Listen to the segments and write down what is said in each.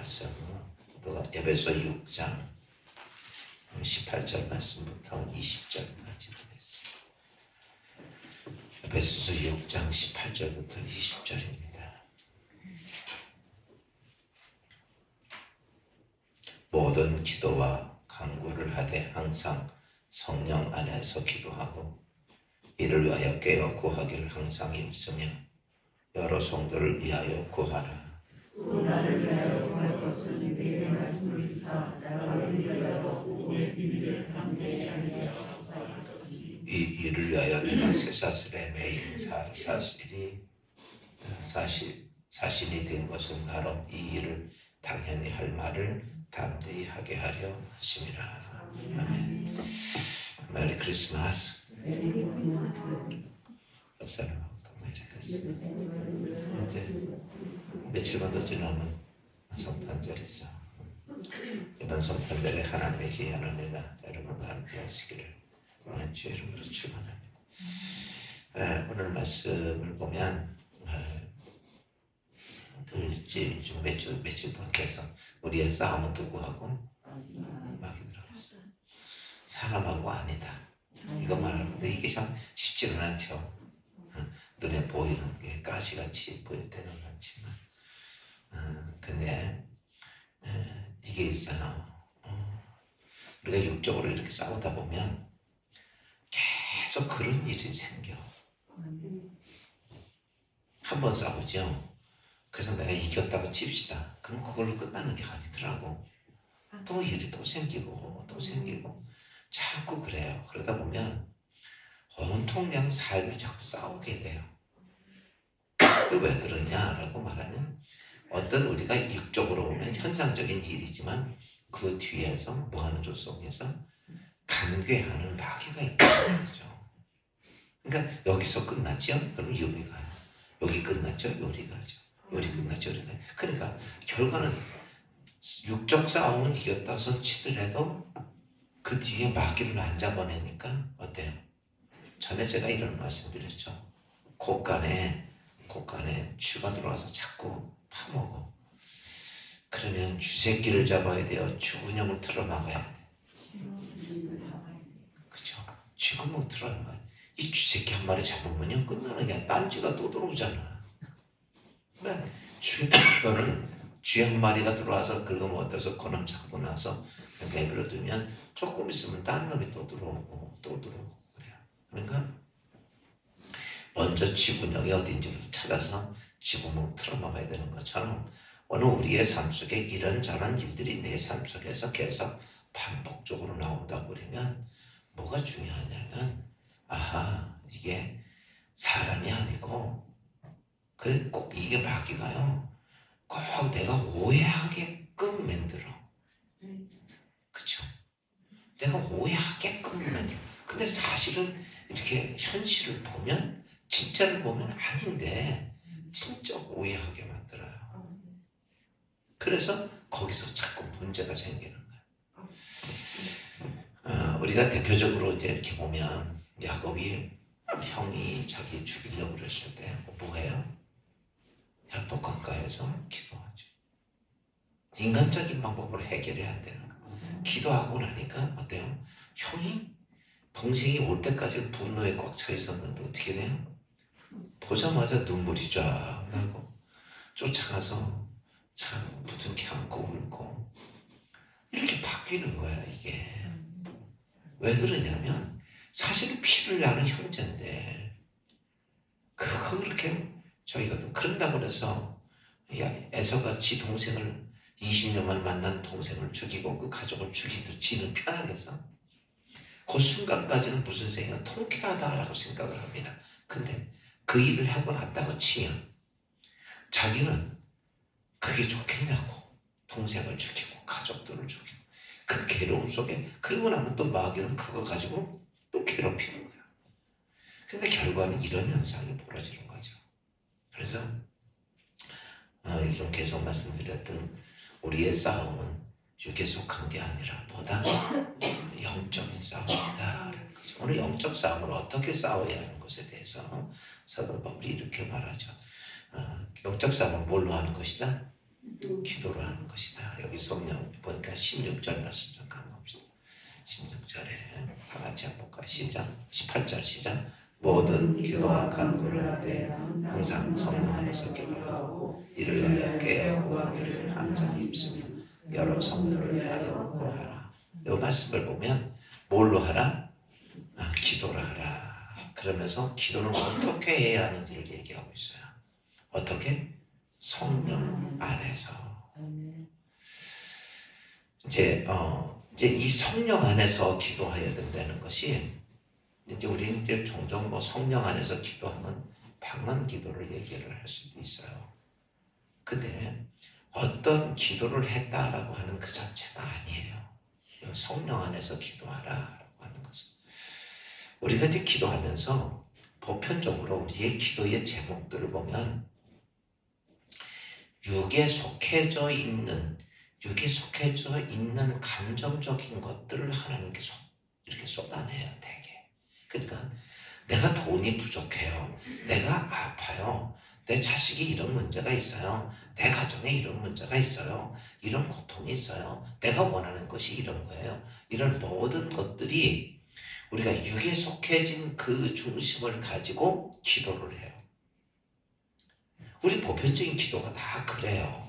말씀, 에베소 6장 18절 말씀부터 20절까지 보겠습니다. 에베소서 6장 18절부터 20절입니다. 모든 기도와 간구를 하되 항상 성령 안에서 기도하고 이를 위하여 깨어 구하기를 항상 힘쓰며 여러 성도를 위하여 구하라. 또 나를 위하여 구할 것은 내게 말씀을 주사 나를 위하여 복음의 비밀을 담대히 알게 하옵소서. 이를 위하여 내가 쇠사슬에 매인 사신이 된 것은 나로 이 일을 당연히 할 말을 담대히 하게 하려 하심이라. 아멘. 메리 크리스마스. 옆 사람하고 메리 크리스마스. 이제 며칠만 더 지나면 성탄절이죠. 이번 성탄절에 하나님의 기회하는 은혜가 여러분과 함께 하시기를 주 이름으로 축원합니다. 오늘 말씀을 보면 며칠 번께서 우리의 싸움은 누구하고? 마귀들하고 있어요. 사람하고 아니다. 이거 말하는데 이게 참 쉽지는 않죠. 눈에 보이는 게 가시같이 보일 때는 많지만 근데 이게 있어요. 우리가 육적으로 이렇게 싸우다 보면 계속 그런 일이 생겨. 한 번 싸우죠. 그래서 내가 이겼다고 칩시다. 그럼 그걸로 끝나는 게 아니더라고. 또 일이 또 생기고 또 생기고 자꾸 그래요. 그러다 보면 온통 그냥 삶이 자꾸 싸우게 돼요. 왜 그러냐라고 말하면 어떤 우리가 육적으로 보면 현상적인 일이지만 그 뒤에서 무한우주 속에서 간괴하는 마귀가 있다는 거죠. 그러니까 여기서 끝났죠? 그럼 요리 가요. 여기 끝났죠? 요리 가죠. 요리 끝났죠? 요리 가요. 그러니까 결과는 육적 싸움은 이겼다 손 치더라도 그 뒤에 마귀를 안 잡아내니까 어때요? 전에 제가 이런 말씀드렸죠. 곳간에 쥐가 들어와서 자꾸 파먹어. 그러면 쥐새끼를 잡아야 돼요. 쥐구녕을 틀어막아야 돼. 그쵸? 쥐구멍 틀어막아야 돼. 이 쥐새끼 한 마리 잡으면 끝나는 게 딴 쥐가 또 들어오잖아. 그러니까 쥐 한 마리가 들어와서 긁어먹어서 그놈 잡고 나서 내버려 두면 조금 있으면 딴 놈이 또 들어오고 그래요. 그러니까 먼저 쥐구녕이 어딘지부터 찾아서 쥐구멍 틀어막아야 되는 것처럼 오늘 우리의 삶 속에 이런저런 일들이 내 삶 속에서 계속 반복적으로 나온다고 그러면 뭐가 중요하냐면 이게 사람이 아니고 꼭 이게 마귀가요 꼭 내가 오해하게끔 만들어. 그쵸? 내가 오해하게끔 만들어. 근데 사실은 이렇게 현실을 보면 진짜를 보면 아닌데 진짜 오해하게 만들어요. 그래서 거기서 자꾸 문제가 생기는 거예요. 우리가 대표적으로 이제 이렇게 보면 야곱이 형이 자기 죽이려고 그랬을 때 뭐해요? 협박강가에서 기도하죠. 인간적인 방법으로 해결이 안 되는 거예요. 기도하고 나니까 어때요? 형이 동생이 올 때까지 분노에 꽉 차 있었는데 어떻게 돼요? 보자마자 눈물이 쫙 나고 쫓아가서 참 부둥켜 안고 울고 이렇게 바뀌는 거야 이게. 왜 그러냐면 사실은 피를 나는 형제인데 그렇게 저희가 그런다고 해서 에서가 지 동생을 20년만 만난 동생을 죽이고 그 가족을 죽이듯 지는 편하겠어? 그 순간까지는 무슨 생각 통쾌하다라고 생각을 합니다. 근데 그 일을 하고 났다고 치면 자기는 그게 좋겠냐고. 동생을 죽이고 가족들을 죽이고 그 괴로움 속에 그러고 나면 또 마귀는 그거 가지고 또 괴롭히는 거야. 근데 결과는 이런 현상이 벌어지는 거죠. 그래서 좀 계속 말씀드렸던 우리의 싸움은 육에 속한 게 아니라 보다 영적인 싸움이다. 오늘 영적 싸움을 어떻게 싸워야 하는 것에 대해서 사도 바울이 이렇게 말하죠. 영적 싸움은 뭘로 하는 것이다? 기도를 하는 것이다. 여기 성령 보니까 16절 말씀 잠깐 봅시다. 16절에 다 같이 한번 볼까요? 시작. 18절 시작. 모든 기도와 간구를 하되 항상 성령 안에서 기도하고 이를 위하여 깨어 구하기를 항상 힘쓰며 여러 성도를 위하여 구하라. 이 말씀을 보면 뭘로 하라? 기도를 하라. 그러면서 기도는 어떻게 해야 하는지를 얘기하고 있어요. 어떻게? 성령 안에서. 이제 이 성령 안에서 기도해야 된다는 것이 이제 우리는 이제 종종 뭐 성령 안에서 기도하면 방언 기도를 얘기를 할 수도 있어요. 근데 어떤 기도를 했다라고 하는 그 자체가 아니에요. 성령 안에서 기도하라라고 하는 것은 우리가 이제 기도하면서 보편적으로 우리의 기도의 제목들을 보면 육에 속해져 있는 감정적인 것들을 하나님께 이렇게 쏟아내요, 되게. 그러니까 내가 돈이 부족해요. 내가 아파요. 내 자식이 이런 문제가 있어요. 내 가정에 이런 문제가 있어요. 이런 고통이 있어요. 내가 원하는 것이 이런 거예요. 이런 모든 것들이 우리가 육에 속해진 그 중심을 가지고 기도를 해요. 우리 보편적인 기도가 다 그래요.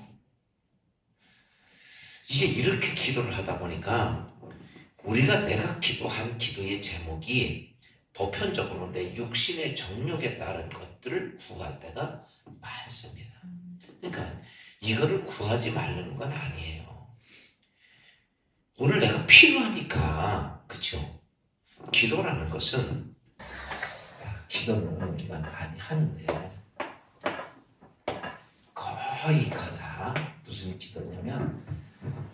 이제 이렇게 기도를 하다 보니까 내가 기도한 기도의 제목이 보편적으로 내 육신의 정욕에 따른 것들을 구할 때가 많습니다. 그러니까 이거를 구하지 말라는 건 아니에요. 오늘 내가 필요하니까, 그쵸? 기도라는 것은 기도는 우리가 많이 하는데 거의 다 무슨 기도냐면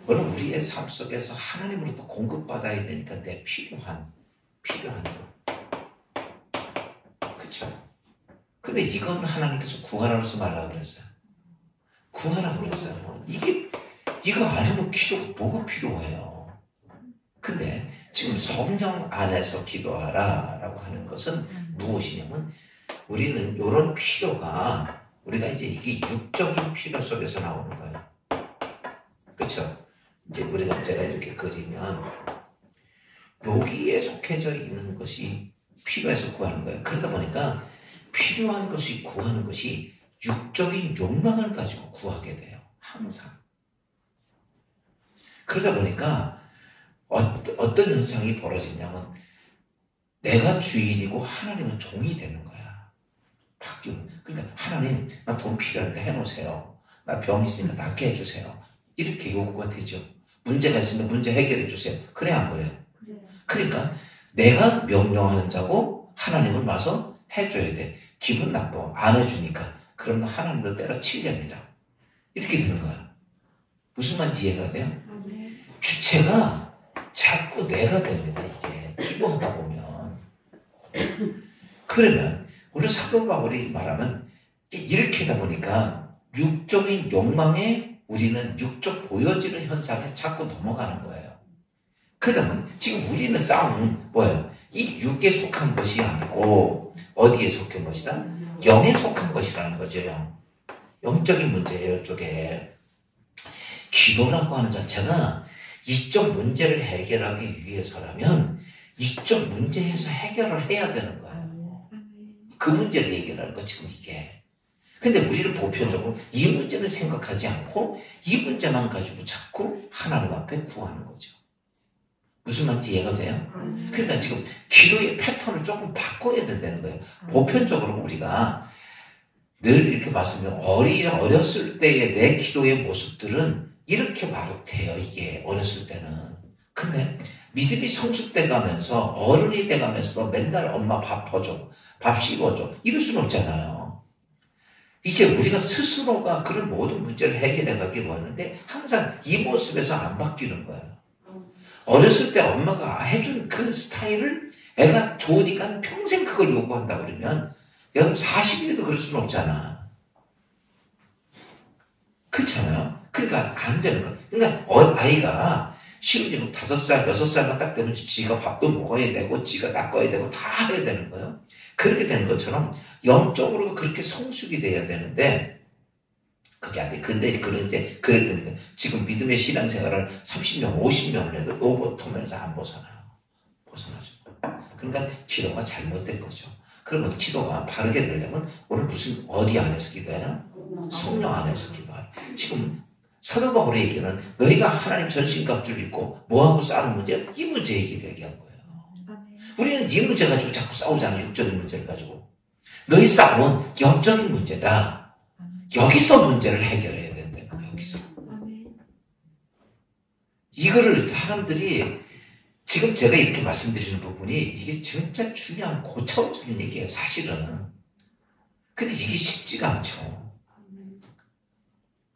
오늘 우리의 삶 속에서 하나님으로부터 공급받아야 되니까 내 필요한 거. 그쵸? 근데 이건 하나님께서 구하라고 말라고 그랬어요. 구하라고 그랬어요. 이거 아니면 기도가 뭐가 필요해요? 근데 지금 성령 안에서 기도하라라고 하는 것은 무엇이냐면 우리는 이런 필요가 우리가 이제 이게 육적인 필요 속에서 나오는 거예요. 그쵸? 이제 제가 이렇게 그리면 여기에 속해져 있는 것이 필요해서 구하는 거예요. 그러다 보니까 필요한 것이 구하는 것이 육적인 욕망을 가지고 구하게 돼요. 항상. 그러다 보니까 어떤 현상이 벌어지냐면 내가 주인이고 하나님은 종이 되는 거야. 바뀌면. 그러니까 하나님 나 돈 필요하니까 해놓으세요. 나 병 있으니까 낫게 해주세요. 이렇게 요구가 되죠. 문제가 있으면 문제 해결해 주세요. 그래 안 그래요? 그러니까 내가 명령하는 자고 하나님은 와서 해줘야 돼. 기분 나빠. 안 해주니까. 그러면 하나님도 때려치렵니다. 이렇게 되는 거야. 무슨 말인지 이해가 돼요? 주체가 자꾸 내가 됩니다. 이게 기도하다 보면. 그러면 우리 사도 바울이 말하면 이렇게 하다 보니까 육적인 욕망에 우리는 육적 보여지는 현상에 자꾸 넘어가는 거예요. 그러면 지금 우리는 싸움은 뭐예요? 이 육에 속한 것이 아니고 어디에 속한 것이다? 영에 속한 것이라는 거죠. 영적인 문제예요. 이쪽에. 기도라고 하는 자체가 이쪽 문제를 해결하기 위해서라면 이쪽 문제에서 해결을 해야 되는 거예요. 그 문제를 해결하는 거 지금 이게. 근데 우리는 보편적으로 이 문제는 생각하지 않고 이 문제만 가지고 자꾸 하나님 앞에 구하는 거죠. 무슨 말인지 이해가 돼요? 그러니까 지금 기도의 패턴을 조금 바꿔야 된다는 거예요. 보편적으로 우리가 늘 이렇게 말씀드리면 어렸을 때의 내 기도의 모습들은 이렇게 말도 돼요. 이게 어렸을 때는. 근데 믿음이 성숙돼 가면서 어른이 돼 가면서도 맨날 엄마 밥 퍼줘, 밥 씹어줘 이럴 수는 없잖아요. 이제 우리가 스스로가 그런 모든 문제를 해결해 가기로 하는데 항상 이 모습에서 안 바뀌는 거예요. 어렸을 때 엄마가 해준 그 스타일을 애가 좋으니까 평생 그걸 요구한다 그러면 여러분 40일에도 그럴 수는 없잖아. 그렇잖아요. 그러니까 안 되는 거예요. 그러니까 아이가 시험지고 5살, 6살만 딱 되면 지가 밥도 먹어야 되고 지가 닦아야 되고 다 해야 되는 거예요. 그렇게 되는 것처럼 영적으로도 그렇게 성숙이 돼야 되는데 그게 안 돼. 근데 그런 이제 그랬더니 지금 믿음의 신앙생활을 30년, 50년을 해도 로봇하면서 안 벗어나요. 벗어나죠. 그러니까 기도가 잘못된 거죠. 그러면 기도가 바르게 되려면 오늘 무슨 어디 안에서 기도해라? 성령 안에서 기도하라. 지금 사도 바울의 얘기는 너희가 하나님 전신갑주를 입고 뭐하고 싸우는 문제? 이 문제 얘기한 거예요. 우리는 이 문제 가지고 자꾸 싸우잖아요. 육적인 문제를 가지고. 너희 싸움은 영적인 문제다. 여기서 문제를 해결해야 된다는 거예요. 여기서. 이거를 사람들이 지금 제가 이렇게 말씀드리는 부분이 이게 진짜 중요한 고차원적인 얘기예요. 사실은. 근데 이게 쉽지가 않죠.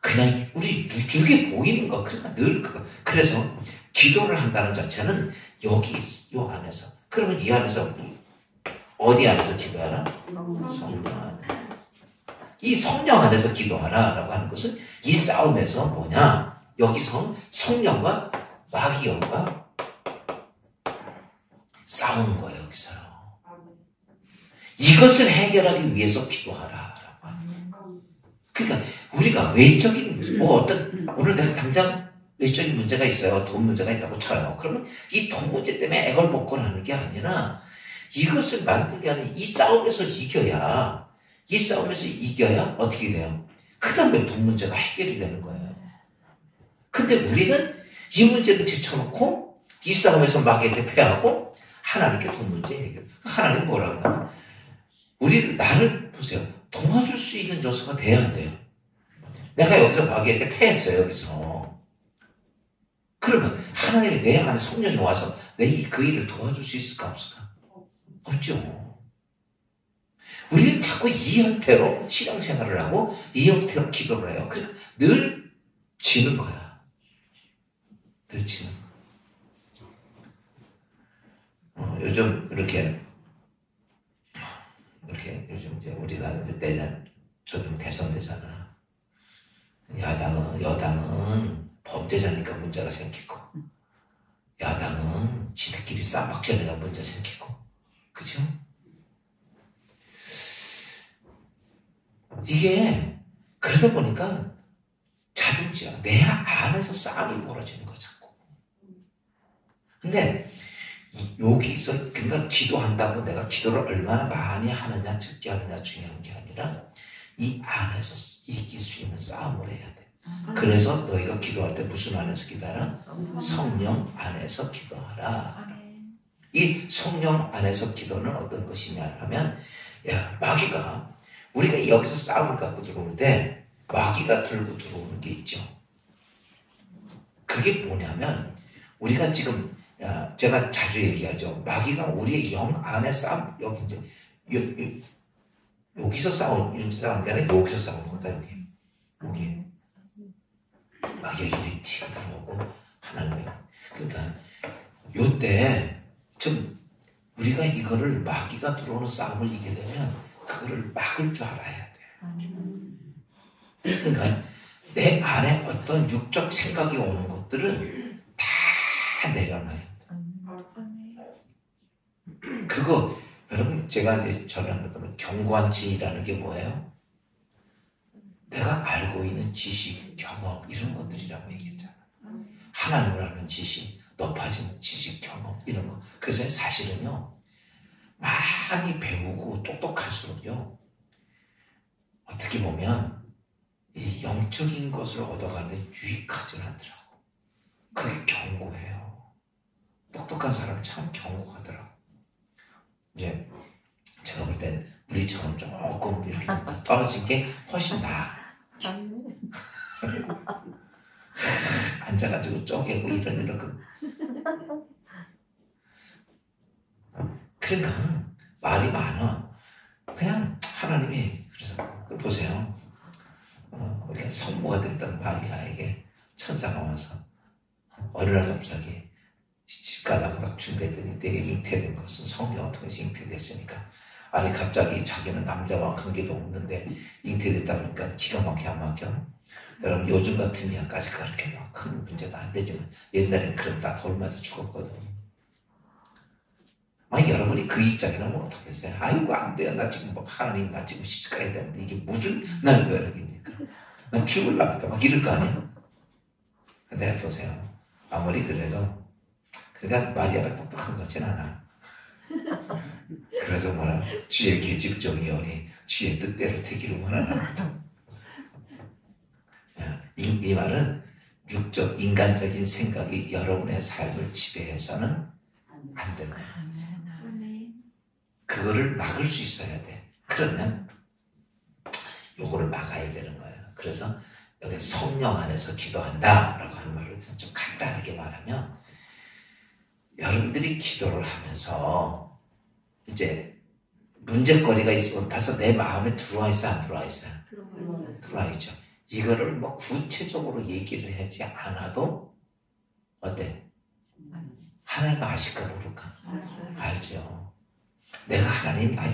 그냥 우리 누적에 보이는 거. 그러니까 늘 그거. 그래서 기도를 한다는 자체는 여기 요 안에서. 그러면 이 안에서 어디 안에서 기도하라? 성령 안에. 이 성령 안에서 기도하라라고 하는 것은 이 싸움에서 뭐냐? 여기서 성령과 마귀 영과 싸우는 거예요. 여기서. 이것을 해결하기 위해서 기도하라라고 하는 거예요. 그러니까 우리가 외적인 어떤 오늘 내가 당장 외적인 문제가 있어요. 돈 문제가 있다고 쳐요. 그러면 이 돈 문제 때문에 애걸 먹고 하는 게 아니라 이것을 만들게 하는 이 싸움에서 이겨야 어떻게 돼요? 그 다음에 돈 문제가 해결이 되는 거예요. 근데 우리는 이 문제를 제쳐놓고 이 싸움에서 마귀한테 패하고 하나님께 돈 문제 해결. 하나님 뭐라고 하면 나를 보세요. 도와줄 수 있는 요소가 돼야 안 돼요. 내가 여기서 마귀한테 패했어요. 여기서. 그러면 하나님이 내 안에 성령이 와서 그 일을 도와줄 수 있을까 없을까? 없죠. 우리는 자꾸 이 형태로 신앙생활을 하고 이 형태로 기도를 해요. 그러니까 늘 지는 거야. 늘 지는 거야. 요즘 이렇게 요즘 이제 우리나라는 내년 조금 대선되잖아. 여당은 범죄자니까 문제가 생기고, 야당은 지들끼리 싸움박자니까 문제 생기고, 그죠? 이게 그러다 보니까 자중지야. 내 안에서 싸움이 벌어지는 거 자꾸. 근데 여기서 그러니까 기도한다고 내가 기도를 얼마나 많이 하느냐 적게 하느냐 중요한 게 아니라 이 안에서 이길 수 있는 싸움을 해야 돼. 그래서 너희가 기도할 때 무슨 안에서 기도하라? 성령 안에서 기도하라. 이 성령 안에서 기도는 어떤 것이냐 하면 마귀가 우리가 여기서 싸움을 갖고 들어오는데 마귀가 들고 들어오는 게 있죠. 그게 뭐냐면 우리가 지금 제가 자주 얘기하죠. 마귀가 우리의 영 안에 싸움, 여기 이제 여기서 싸우는 게 아니라 여기서 싸우는 거다. 여기 마귀가 치고 들어오고 하나님이. 그러니까 요때 좀 우리가 이거를 마귀가 들어오는 싸움을 이기려면 그거를 막을 줄 알아야 돼. 그러니까 내 안에 어떤 육적 생각이 오는 것들은 다 내려놔야 돼. 그거 여러분 제가 이제 전하는 거는 견고한 진이라는 게 뭐예요? 내가 알고 있는 지식, 경험 이런 것들이라고 얘기했잖아. 하나님을 아는 지식, 높아진 지식, 경험 이런 거. 그래서 사실은요. 많이 배우고 똑똑할수록요. 어떻게 보면 이 영적인 것을 얻어가는데 유익하지 않더라고. 그게 견고해요. 똑똑한 사람 참 견고하더라고. 이제 제가 볼 땐 우리처럼 조금 이렇게 떨어진 게 훨씬 나아. 앉아가지고 쪼개고 이런 그러니까 말이 많아. 그냥 하나님이 그래서 보세요. 우리가 성모가 됐던 마리아에게 천사가 와서 어느 날 갑자기 집 가려고 딱 준비했더니 내게 잉태된 것은 성령을 통해서 잉태됐으니까 아니 갑자기 자기는 남자와 관계도 없는데 잉태됐다 보니까 기가 막혀 안 막혀? 여러분 요즘 같으면까지 그렇게 막 큰 문제가 안 되지만 옛날엔 그럼 다 돌맞아 죽었거든. 아니 여러분이 그 입장이라면 어떻겠어요? 아이고 안 돼요. 나 지금 뭐 하나님 나 지금 시집가야 되는데 이게 무슨 날벼락입니까? 나 죽을랍니다. 막 이럴 거 아니에요. 근데 보세요. 아무리 그래도 그러니까 마리아가 똑똑한 것 같진 않아. 그래서 뭐라 주의 계집종이오니 주의 뜻대로 되기를 원하나이다. 이 말은 육적 인간적인 생각이 여러분의 삶을 지배해서는 안 된다. 그거를 막을 수 있어야 돼. 그러면 요거를 막아야 되는 거예요. 그래서 여기 성령 안에서 기도한다 라고 하는 말을 좀 간단하게 말하면, 여러분들이 기도를 하면서 이제 문제거리가 있으면 벌써 내 마음에 들어와 있어, 안 들어와 있어요? 들어와 있죠. 이거를 뭐 구체적으로 얘기를 하지 않아도 어때? 하나님 아실까 모를까? 알죠. 내가 하나님 나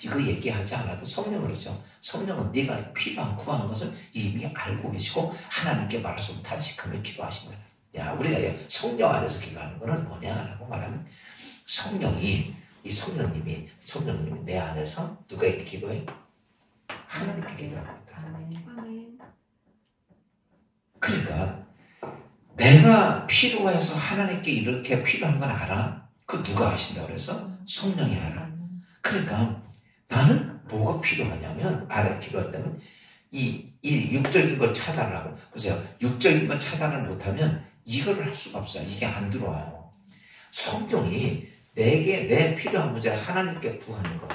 이거 얘기하지 않아도 성령은 그러죠. 성령은 네가 필요한 구하는 것을 이미 알고 계시고 하나님께 말해서 다시금을 기도하신다. 야, 우리가 성령 안에서 기도하는 거는 뭐냐라고 말하면, 성령님이 내 안에서 누가에게 기도해? 하나님께 기도하고 있다. 그러니까 내가 필요해서 하나님께 이렇게 필요한 건 알아? 그 누가 하신다고 그래서? 성령이 알아. 그러니까 나는 뭐가 필요하냐면, 기도할 때는 이 육적인 걸 차단하고, 보세요. 육적인 걸 차단을 못하면 이거를 할 수가 없어요. 이게 안 들어와요. 성령이 내게 내 필요한 문제를 하나님께 구하는 거.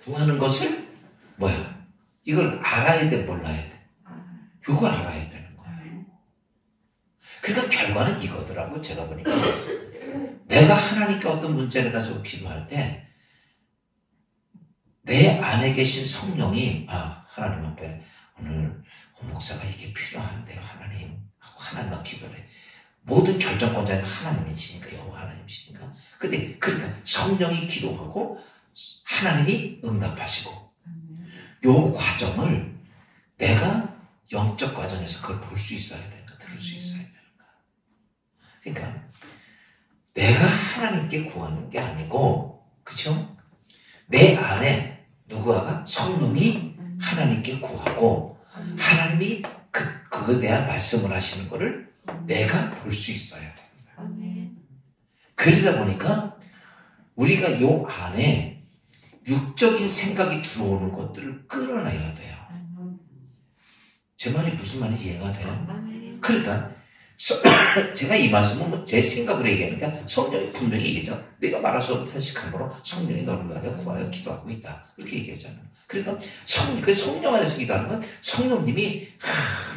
구하는 것을 뭐야? 이걸 알아야 돼, 몰라야 돼? 이걸 알아야 되는 거예요. 그러니까 결과는 이거더라고. 제가 보니까 내가 하나님께 어떤 문제를 가지고 기도할 때 내 안에 계신 성령이 하나님 앞에 오늘 목사가 이게 필요한데요, 하나님 하고 하나님 앞에 기도를 해. 모든 결정권자는 하나님이시니까, 여호와 하나님이시니까. 근데 그러니까 성령이 기도하고 하나님이 응답하시고, 요 과정을 내가 영적 과정에서 그걸 볼 수 있어야 되는 거, 들을 수 있어야 되는 거. 그러니까 내가 하나님께 구하는 게 아니고, 그쵸? 내 안에 누구가 성령이 하나님께 구하고 하나님이 그거에 대한 말씀을 하시는 거를 내가 볼 수 있어야 됩니다. 그러다 보니까 우리가 요 안에 육적인 생각이 들어오는 것들을 끌어내야 돼요. 제 말이 무슨 말인지 이해가 돼요? 그러니까 제가 이 말씀은 제 생각으로 얘기하니까 성령이 분명히 얘기했죠. 내가 말할 수 없는 탄식함으로 성령이 너를 위하여 구하여 기도하고 있다. 그렇게 얘기했잖아요. 그러니까 성령 안에서 기도하는 건 성령님이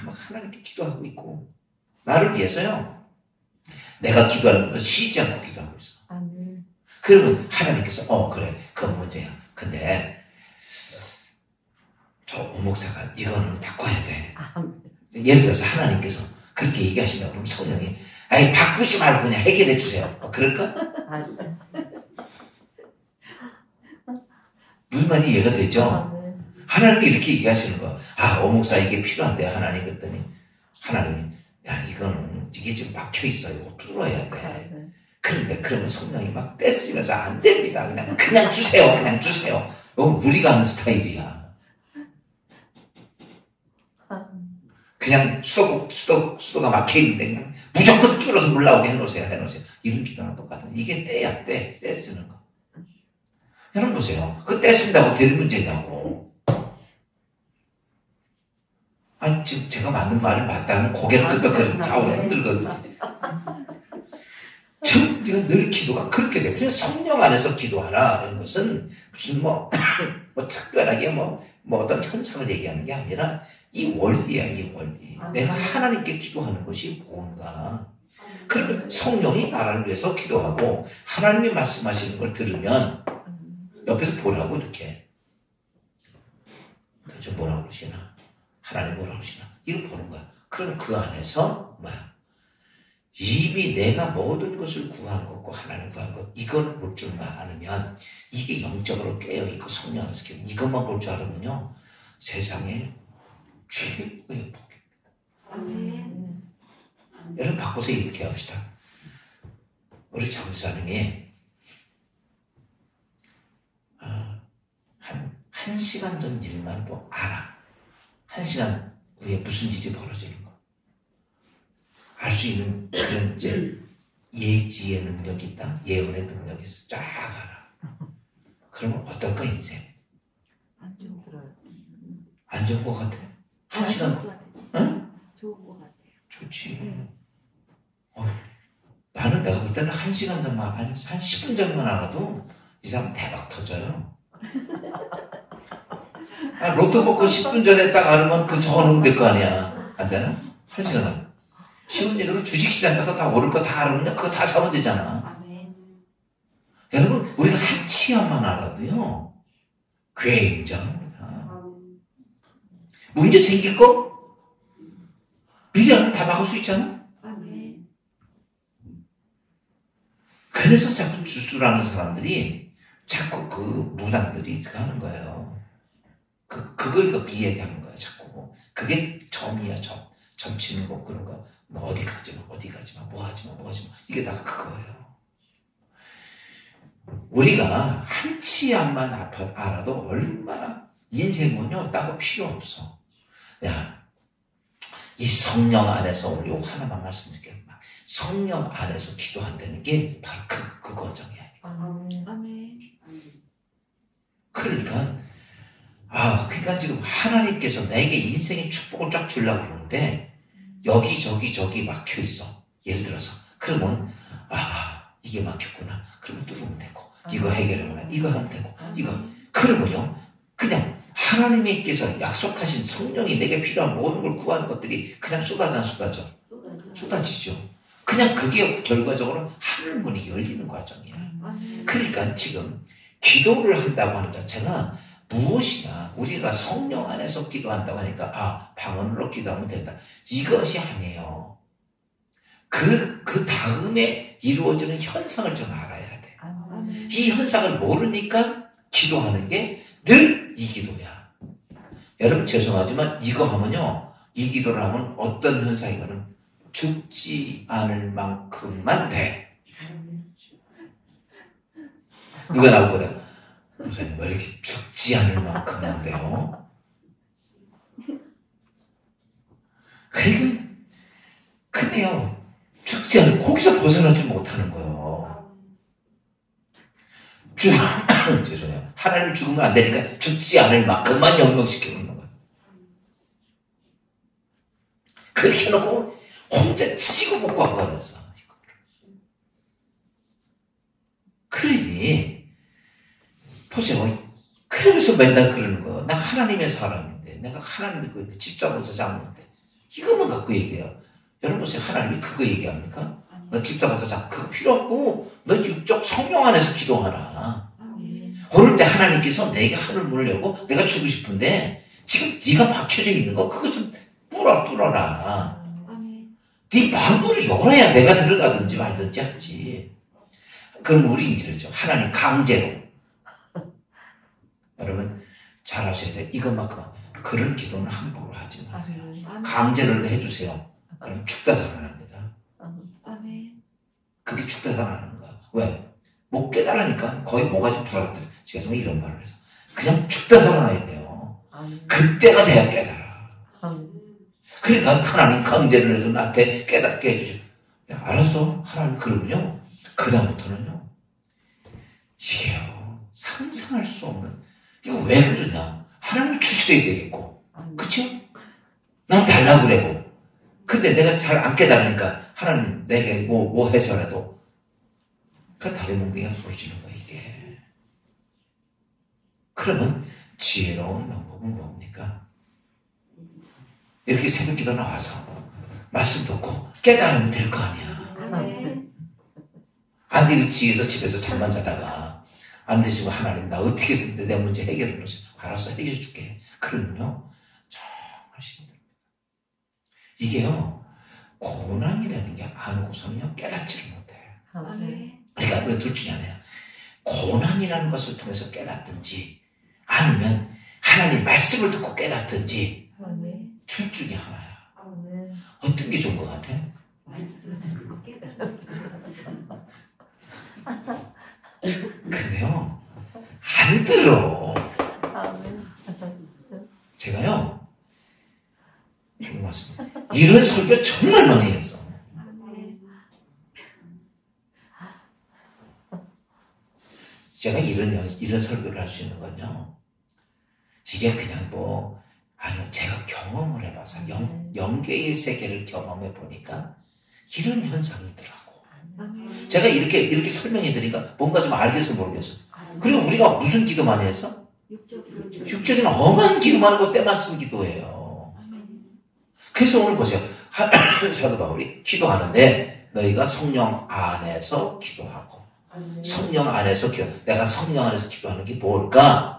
막 하나님께 기도하고 있고, 나를 위해서요. 내가 기도하는 것도 쉬지 않고 기도하고 있어. 그러면 하나님께서 그래, 그건 문제야. 근데 저 오목사가 이거는 바꿔야 돼. 예를 들어서 하나님께서 그렇게 얘기하신다고 그러면 성령이 바꾸지 말고 그냥 해결해 주세요. 그럴까? 무슨 말이 이해가 되죠? 하나님이 이렇게 얘기하시는 거. 오목사 이게 필요한데 하나님, 그랬더니 하나님이 이게 지금 막혀 있어요. 이거 풀어야 돼. 그런데 그러면 성령이 막 떼쓰면서 안 됩니다. 그냥 주세요. 그냥 주세요. 이건 우리가 하는 스타일이야. 그냥 수도가 막혀있는데 그냥 무조건 뚫어서 물 나오게 해놓으세요. 이런 기도랑 똑같은. 이게 떼야 떼 쓰는 거. 여러분 보세요. 그 떼 쓴다고 될 문제냐고. 지금 제가 맞는 말을 맞다는 고개를 끄덕거리는 좌우로 흔들거든요. 지금 우리가 늘 기도가 그렇게 돼요. 그래서 성령 안에서 기도하라는 것은 무슨 뭐 특별하게 어떤 현상을 얘기하는 게 아니라 이 원리야, 이 원리. 내가 하나님께 기도하는 것이 뭔가. 그러면 성령이 나를 위해서 기도하고 하나님이 말씀하시는 걸 들으면 옆에서 보라고 이렇게. 저 뭐라고 그러시나? 하나님 뭐라고 그러시나? 이걸 보는 거야. 그럼 그 안에서 이미 내가 모든 것을 구한 것과 하나님 구한 것, 이걸 볼 줄만 알으면, 이게 영적으로 깨어있고 성령 안에서 깨어 이것만 볼 줄 알으면요, 세상에 최고의 복입니다. 여러분 바꿔서 이렇게 합시다. 우리 장사님이 한 1시간 전 일만 뭐 알아. 1시간 후에 무슨 일이 벌어지는 거. 알 수 있는 그런 이제 예지의 능력이 있다. 예언의 능력이 있어. 쫙 알아. 그러면 어떨까 인생? 안 좋은 거 같아요. 안 좋은 것 같아? 1시간? 응? 좋은 거 같아요. 좋지. 나는 내가 볼 때는 1시간 전만, 아니, 한 10분 전만 알아도 이 사람 대박 터져요. 아, 로또 먹고 10분 전에 딱 알으면 그 적어놓으면 될 거 아니야. 안 되나? 1시간 전. 쉬운 얘기로 주식시장 가서 다 오를 거 다 알으면 그거 다 사면 되잖아. 아멘. 여러분, 우리가 한 치안만 알아도요, 굉장합니다. 문제 생길 거? 미리 알면 다 막을 수 있잖아? 아멘. 그래서 자꾸 주술하는 사람들이 자꾸 그 무당들이 하는 거예요. 그걸 이 얘기하는 거야, 자꾸. 그게 점이야, 점. 점 치는 거, 그런 거. 너 어디 가지 마, 어디 가지 마, 뭐 하지 마, 뭐 하지 마. 이게 다 그거예요. 우리가 한 치안만 알아도 얼마나 인생은요, 딴 거 필요 없어. 야, 이 성령 안에서 우리 하나만 말씀드릴게요. 성령 안에서 기도한다는 게 바로 그 과정이야. 아멘. 그러니까, 그러니까 지금 하나님께서 내게 인생의 축복을 쫙 주려고 그러는데, 저기 막혀 있어. 예를 들어서. 그러면, 이게 막혔구나. 그러면 뚫으면 되고, 이거 해결하면, 이거 하면 되고, 이거. 그러면요, 그냥 하나님께서 약속하신 성령이 내게 필요한 모든 걸 구하는 것들이 그냥 쏟아지죠. 그냥 그게 결과적으로 하늘문이 열리는 과정이야. 그러니까 지금 기도를 한다고 하는 자체가 무엇이냐, 우리가 성령 안에서 기도한다고 하니까 방언으로 기도하면 된다, 이것이 아니에요. 그 다음에 이루어지는 현상을 좀 알아야 돼. 이 현상을 모르니까 기도하는 게 늘 이 기도야. 여러분 죄송하지만 이거 하면요, 이 기도를 하면 어떤 현상이거든, 죽지 않을 만큼만 돼. 누가 나오고 그래, 목사님 왜 이렇게 죽지 않을 만큼만 돼요? 그러니까 근데요, 죽지 않을, 거기서 벗어나지 못하는 거예요. 죄송해요. 하나님 죽으면 안 되니까 죽지 않을 만큼만 영명시켜 놓는 거예요. 그렇게 해놓고 혼자 치고 먹고 하고 앉았어. 그러니 보세요. 그러면서 맨날 그러는 거예요. 나 하나님의 사람인데, 내가 하나님 믿고 있는데, 집 잡아서 잡는데, 이것만 갖고 얘기해요. 여러분 보세요. 하나님이 그거 얘기합니까? 너 집 잡아서 잡, 그거 필요 없고, 너 육적 성령 안에서 기도하라. 그럴 때 하나님께서 내게 하늘 문을 열고, 내가 주고 싶은데, 지금 네가 막혀져 있는 거, 그거 좀 뚫어라. 네 마음을 열어야 내가 들어가든지 말든지 하지. 그럼 우린 이러죠. 하나님 강제로. 여러분 잘 아셔야 돼. 이것만큼 그런 기도는 함부로 하지 마세요. 강제로 해주세요. 그럼 죽다 살아납니다. 그게 죽다 살아나는 거야. 왜? 못 깨달으니까 거의 뭐가 불안해. 제가 정말 이런 말을 해서 그냥 죽다 살아나야 돼요. 그때가 돼야 깨달아. 그러니까 하나님 강제를 해도 나한테 깨닫게 해주죠. 야, 알았어. 하나님 그러면요, 그 다음부터는요, 이게요, 상상할 수 없는, 이거 왜 그러냐, 하나님을 주셔야 되겠고, 그쵸? 난 달라고 그래고, 근데 내가 잘 안 깨달으니까 하나님 내게 뭐 해서라도 그 다리 몽둥이가 부러지는 거야 이게. 그러면 지혜로운 방법은 뭡니까? 이렇게 새벽기도 나와서 말씀 듣고 깨달으면 될 거 아니야. 안 되겠지 해서 집에서 잠만 자다가 안 되시면 하나님 나 어떻게 해서 내 문제 해결을 해서 알았어 해결해 줄게. 그러면요 정말 힘듭니다. 이게요 고난이라는 게 안 오고서는요 깨닫지를 못해요. 그러니까 우리 둘 중에 하나야. 고난이라는 것을 통해서 깨닫든지 아니면 하나님 말씀을 듣고 깨닫든지 둘 중에 하나야. 어떤 게 좋은 것 같아? 근데요 안 들어. 이런 설교 정말 많이 했어. 제가 이런 설교를 할 수 있는 건요, 이게 그냥 아니요, 제가 경험을 해봐서 영계의 세계를 경험해 보니까 이런 현상이더라고. 제가 이렇게 설명해 드리니까 뭔가 좀 알겠어 모르겠어. 그리고 우리가 무슨 기도 많이 했어? 육적인 험한 기도만 하고 때만 쓴 기도예요. 그래서 오늘 보세요. 사도 바울이 기도하는데 너희가 성령 안에서 기도하고, 성령 안에서 내가 성령 안에서 기도하는 게 뭘까?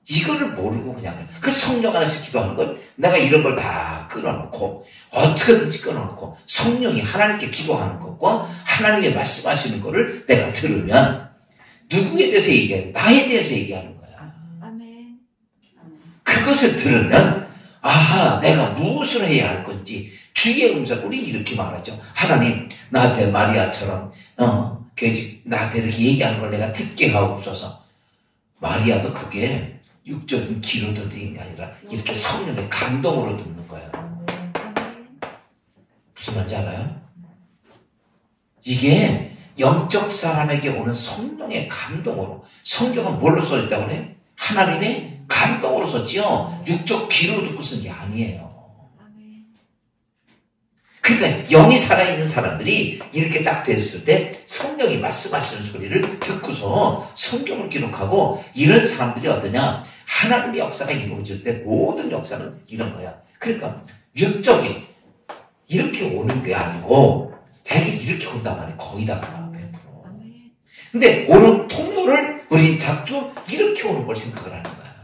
이거를 모르고 그냥 그 성령 안에서 기도하는 걸 내가 이런 걸 다 끊어놓고 어떻게든지 끊어놓고 성령이 하나님께 기도하는 것과 하나님의 말씀하시는 거를 내가 들으면 누구에 대해서 얘기해? 나에 대해서 얘기하는 거야. 그것을 들으면 아하, 내가 무엇을 해야 할 건지 주의 음성, 우리 이렇게 말하죠. 하나님, 나한테 마리아처럼 나한테 이렇게 얘기하는 걸 내가 듣게 하옵소서. 마리아도 그게 육적인 귀로 듣는 게 아니라 이렇게 성령의 감동으로 듣는 거예요. 무슨 말인지 알아요? 이게 영적 사람에게 오는 성령의 감동으로, 성경은 뭘로 써있다고 그래? 하나님의 감동으로 썼지요. 육적 귀로 듣고 쓴 게 아니에요. 그러니까 영이 살아있는 사람들이 이렇게 딱 됐을 때 성령이 말씀하시는 소리를 듣고서 성경을 기록하고, 이런 사람들이 어떠냐? 하나님의 역사가 이루어질 때 모든 역사는 이런 거야. 그러니까 육적인 이렇게 오는 게 아니고 되게 이렇게 온단 말이야. 거의 다가 100%. 근데 오는 통로를 우리 자꾸 이렇게 오는 걸 생각을 하는 거야.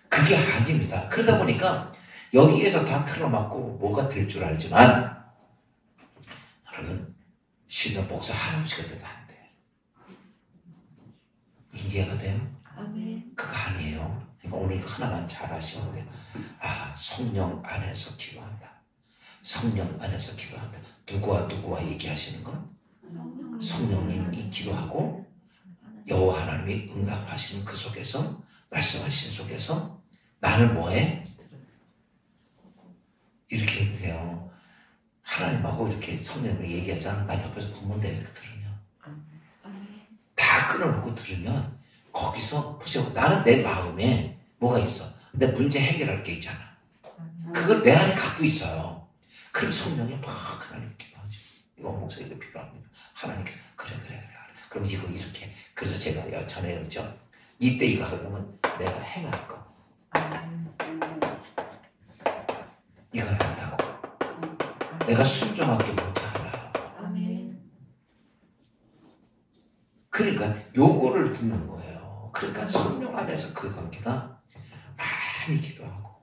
그게 아닙니다. 그러다 보니까 여기에서 다 틀어막고 뭐가 될 줄 알지만, 여러분, 신은 목사 할아버지가 돼도 안 돼. 무슨 이해가 돼요? 그거 아니에요. 그러니까 오늘 이거 하나만 잘 아시면 돼요. 아, 성령 안에서 기도한다. 성령 안에서 기도한다. 누구와 얘기하시는 건? 성령님이 기도하고 여호와 하나님이 응답하시는 그 속에서, 말씀하시는 속에서 나는 뭐해? 이렇게 해도 돼요. 하나님하고 이렇게 성령을 얘기하잖아. 난 옆에서 듣는데 이렇게 들으면 다 끊어놓고 들으면 거기서 보세요. 나는 내 마음에 뭐가 있어? 내 문제 해결할 게 있잖아. 그걸 내 안에 갖고 있어요. 그럼 성령이 막 하나님께 기도하죠. 이거 목사님 이거 필요합니다. 하나님께서 그래. 그럼 이거 이렇게. 그래서 제가 전에 그랬죠. 이때 이거 하려면 내가 행할 거. 이걸 한다고. 내가 순종하게 못하라. 그러니까 요거를 듣는 거예요. 그러니까 성령 안에서 그 관계가 많이 기도하고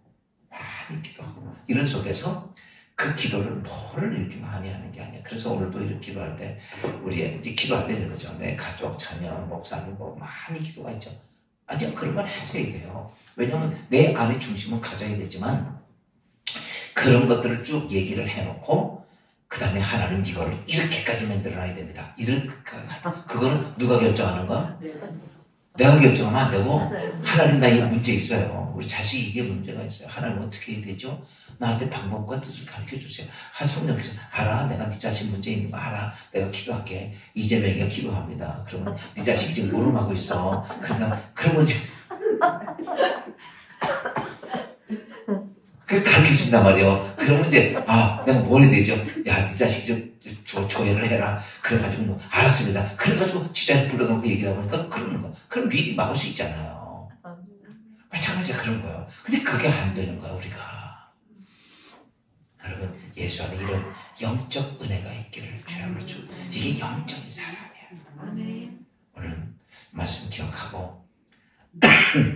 이런 속에서 그 기도를 뭐를 이렇게 많이 하는 게 아니야. 그래서 오늘도 이렇게 기도할 때 우리 기도할 때 이런 거죠. 내 가족, 자녀, 목사님 많이 기도가 있죠. 아니요, 그런 걸 하셔야 돼요. 왜냐하면 내 안의 중심은 가져야 되지만 그런 것들을 쭉 얘기를 해놓고 그 다음에 하나님 이거를 이렇게까지 만들어놔야 됩니다. 그거는 누가 결정하는 거야? 내가 결정하면 안 되고, 하나님 나 이게 문제 있어요. 우리 자식이 이게 문제가 있어요. 하나님 어떻게 해야 되죠? 나한테 방법과 뜻을 가르쳐 주세요. 성령께서 알아. 내가 네 자식 문제 있는 거 알아. 내가 기도할게. 이재명이가 기도합니다. 그러면 네 자식이 지금 노름하고 있어. 그러면 그 가르쳐 준단 말이에요. 그러면 이제 내가 뭘 해야 되죠? 야, 네 자식이 좀 조회를 해라. 그래가지고 알았습니다. 그래가지고 지자체 불러놓고 얘기하다 보니까 그러는 거. 그럼 미리 막을 수 있잖아요. 마찬가지야 그런 거예요. 근데 그게 안 되는 거야 우리가. 여러분, 예수 안에 이런 영적 은혜가 있기를 주야로 주. 이게 영적인 사람이야. 오늘 말씀 기억하고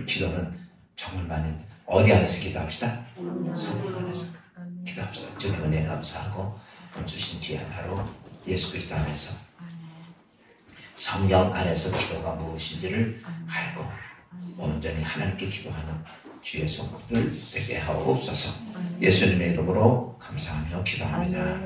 기도는 정말 많이 어디 안에서 기도합시다? 성령 안에서 기도합시다. 주님 은혜 감사하고 주신 귀한 하루 예수 그리스도 안에서 성령 안에서 기도가 무엇인지를 알고 온전히 하나님께 기도하는 주의 성도들 되게 하옵소서. 예수님의 이름으로 감사하며 기도합니다.